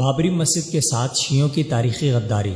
بابری مسجد کے ساتھ شیعوں کی تاریخی غداری۔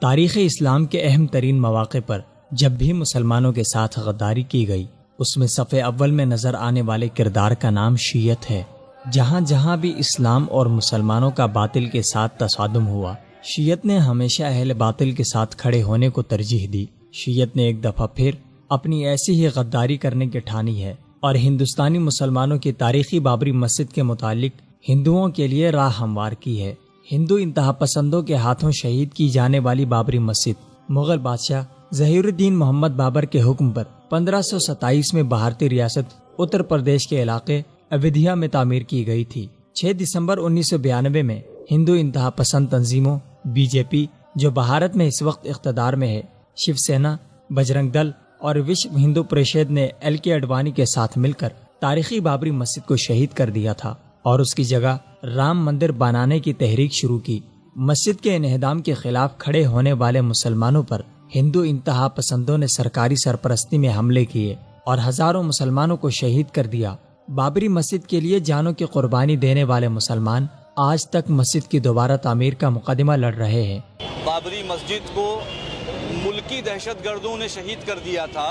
تاریخ اسلام کے اہم ترین مواقع پر جب بھی مسلمانوں کے ساتھ غداری کی گئی، اس میں صف اول میں نظر آنے والے کردار کا نام شیعت ہے۔ جہاں جہاں بھی اسلام اور مسلمانوں کا باطل کے ساتھ تصادم ہوا، شیعت نے ہمیشہ اہل باطل کے ساتھ کھڑے ہونے کو ترجیح دی۔ شیعت نے ایک دفعہ پھر اپنی ایسی ہی غداری کرنے کی ٹھانی ہے اور ہندوستانی مسلمانوں کی تاریخی بابری مسجد کے متعلق ہندوؤں کے لیے راہ ہموار کی ہے۔ ہندو انتہا پسندوں کے ہاتھوں شہید کی جانے والی بابری مسجد مغل بادشاہ ظہیر الدین محمد بابر کے حکم پر 1527 میں بھارتی ریاست اتر پردیش کے علاقے اودھیا میں تعمیر کی گئی تھی۔ 6 دسمبر 1992 میں ہندو انتہا پسند تنظیموں بی جے پی، جو بھارت میں اس وقت اقتدار میں ہے، شیو سینا، بجرنگ دل اور وشو ہندو پریشد نے ایل کے اڈوانی کے ساتھ مل کر تاریخی بابری مسجد کو شہید کر دیا تھا اور اس کی جگہ رام مندر بنانے کی تحریک شروع کی۔ مسجد کے انہدام کے خلاف کھڑے ہونے والے مسلمانوں پر ہندو انتہا پسندوں نے سرکاری سرپرستی میں حملے کیے اور ہزاروں مسلمانوں کو شہید کر دیا۔ بابری مسجد کے لیے جانوں کی قربانی دینے والے مسلمان آج تک مسجد کی دوبارہ تعمیر کا مقدمہ لڑ رہے ہیں۔ بابری مسجد کو ملکی دہشت گردوں نے شہید کر دیا تھا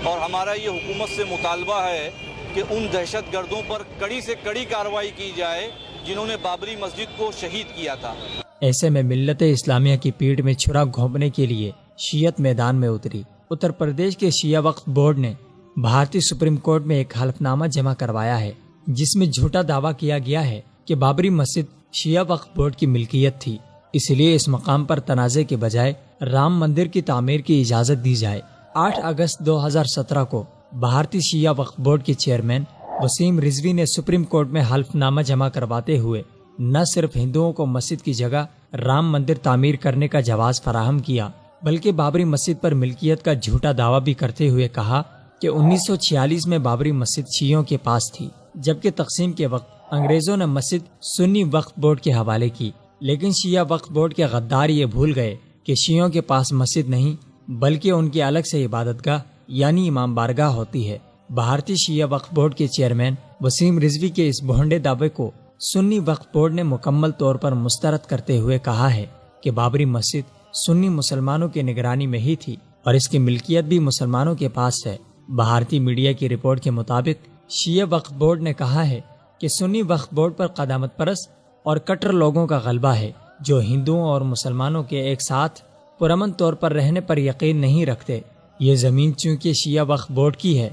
اور ہمارا یہ حکومت سے مطالبہ ہے کہ ان دہشت گردوں پر کڑی سے کڑی کارروائی کی جائے جنہوں نے بابری مسجد کو شہید کیا تھا۔ ایسے میں ملت اسلامیہ کی پیٹھ میں چھرا گھونپنے کے لیے شیعت میدان میں اتری۔ اتر پردیش کے شیعہ وقف بورڈ نے بھارتی سپریم کورٹ میں ایک حلف نامہ جمع کروایا ہے جس میں جھوٹا دعویٰ کیا گیا ہے کہ بابری مسجد شیعہ وقف بورڈ کی ملکیت تھی، اس لیے اس مقام پر تنازع کے بجائے رام مندر کی تعمیر کی اجازت دی جائے۔ 8 اگست 2017 کو بھارتی شیعہ وقف بورڈ کے چیئرمین وسیم رضوی نے سپریم کورٹ میں حلف نامہ جمع کرواتے ہوئے نہ صرف ہندوؤں کو مسجد کی جگہ رام مندر تعمیر کرنے کا جواز فراہم کیا، بلکہ بابری مسجد پر ملکیت کا جھوٹا دعویٰ بھی کرتے ہوئے کہا کہ 1946 میں بابری مسجد شیعوں کے پاس تھی، جبکہ تقسیم کے وقت انگریزوں نے مسجد سنی وقف بورڈ کے حوالے کی۔ لیکن شیعہ وقف بورڈ کے غدار یہ بھول گئے کہ شیعوں کے پاس مسجد نہیں بلکہ ان کی الگ سے عبادت گاہ یعنی امام بارگاہ ہوتی ہے۔ بھارتی شیعہ وقف بورڈ کے چیئرمین وسیم رضوی کے اس بھونڈے دعوے کو سنی وقف بورڈ نے مکمل طور پر مسترد کرتے ہوئے کہا ہے کہ بابری مسجد سنی مسلمانوں کی نگرانی میں ہی تھی اور اس کی ملکیت بھی مسلمانوں کے پاس ہے۔ بھارتی میڈیا کی رپورٹ کے مطابق شیعہ وقف بورڈ نے کہا ہے کہ سنی وقف بورڈ پر قدامت پرست اور کٹر لوگوں کا غلبہ ہے جو ہندوؤں اور مسلمانوں کے ایک ساتھ پرامن طور پر رہنے پر یقین نہیں رکھتے۔ یہ زمین چونکہ شیعہ وقف بورڈ کی ہے،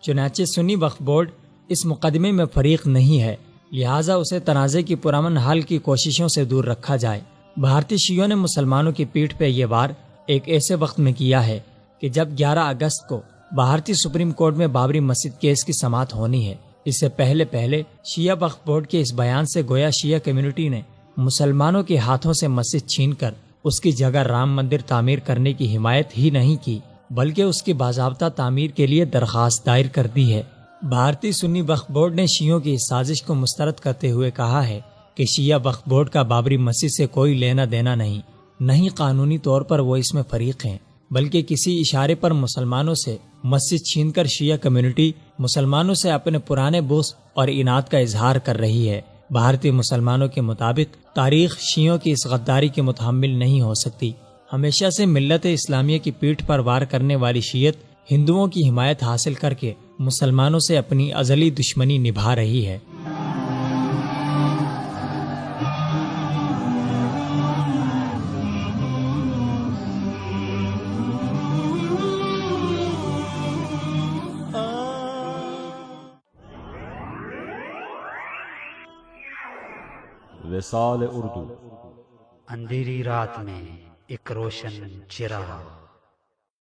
چنانچہ سنی وقف بورڈ اس مقدمے میں فریق نہیں ہے، لہٰذا اسے تنازع کی پرامن حل کی کوششوں سے دور رکھا جائے۔ بھارتی شیعوں نے مسلمانوں کی پیٹھ پہ یہ وار ایک ایسے وقت میں کیا ہے کہ جب 11 اگست کو بھارتی سپریم کورٹ میں بابری مسجد کیس کی سماعت ہونی ہے۔ اس سے پہلے شیعہ وقف بورڈ کے اس بیان سے گویا شیعہ کمیونٹی نے مسلمانوں کے ہاتھوں سے مسجد چھین کر اس کی جگہ رام مندر تعمیر کرنے کی حمایت ہی نہیں کی بلکہ اس کی باضابطہ تعمیر کے لیے درخواست دائر کر دی ہے۔ بھارتی سنی وقف بورڈ نے شیعوں کی اس سازش کو مسترد کرتے ہوئے کہا ہے کہ شیعہ وقف بورڈ کا بابری مسجد سے کوئی لینا دینا نہیں، نہ ہی قانونی طور پر وہ اس میں فریق ہیں، بلکہ کسی اشارے پر مسلمانوں سے مسجد چھین کر شیعہ کمیونٹی مسلمانوں سے اپنے پرانے بغض اور اناد کا اظہار کر رہی ہے۔ بھارتی مسلمانوں کے مطابق تاریخ شیعوں کی اس غداری کے متحمل نہیں ہو سکتی۔ ہمیشہ سے ملت اسلامیہ کی پیٹھ پر وار کرنے والی شیعت ہندوؤں کی حمایت حاصل کر کے مسلمانوں سے اپنی ازلی دشمنی نبھا رہی ہے۔ وصال اردو۔ اندھیری رات میں ایک روشن چراغ۔